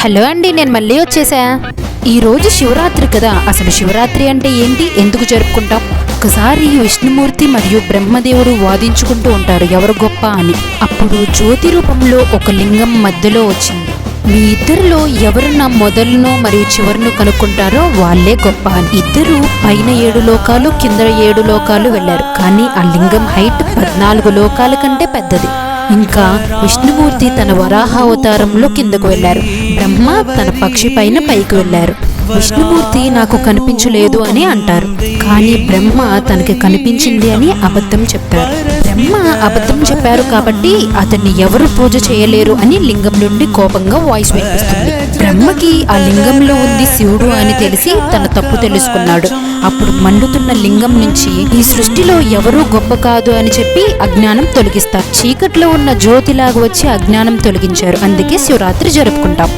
Hello అండి, నేను మళ్ళీ వచ్చేసా. ఈ రోజు శివరాత్రి కదా. అసలు శివరాత్రి అంటే ఏంటి, ఎందుకు జరుపుకుంటాం? ఒకసారి విష్ణుమూర్తి మరియు బ్రహ్మదేవుడు వాదించుకుంటూ ఉంటారు ఎవరు గొప్ప అని. అప్పుడు జ్యోతి రూపంలో ఒక లింగం మధ్యలో వచ్చింది. మీ ఇద్దరిలో ఎవరు నా మొదలును మరియు చివరిను కనుక్కుంటారో వాళ్ళే గొప్ప అని. ఇద్దరు పైన 7 లోకాలు కింద 7 లోకాలు వెళ్లారు. కానీ ఆ లింగం హైట్ 14 లోకాల కంటే పెద్దది. ఇంకా విష్ణుమూర్తి తన వరాహ అవతారంలో కిందకు వెళ్లారు. బ్రహ్మ తన పక్షి పైన పైకి వెళ్లారు. విష్ణుమూర్తి నాకు కనిపించలేదు అని అంటారు, కానీ బ్రహ్మ తనకి కనిపించింది అని అబద్ధం చెప్పారు. బ్రహ్మ అబద్ధం చెప్పారు కాబట్టి అతన్ని ఎవరు పూజ చేయలేరు అని లింగం నుండి కోపంగా వాయిస్ వినిపిస్తుంది. బ్రహ్మకి ఆ లింగంలో ఉంది శివుడు అని తెలిసి తన తప్పు తెలుసుకున్నాడు. అప్పుడు మండుతున్న లింగం నుంచి ఈ సృష్టిలో ఎవరూ గొప్ప కాదు అని చెప్పి అజ్ఞానం తొలగిస్తారు. చీకట్లో ఉన్న జ్యోతిలాగా వచ్చి అజ్ఞానం తొలగించారు. అందుకే శివరాత్రి జరుపుకుంటాం.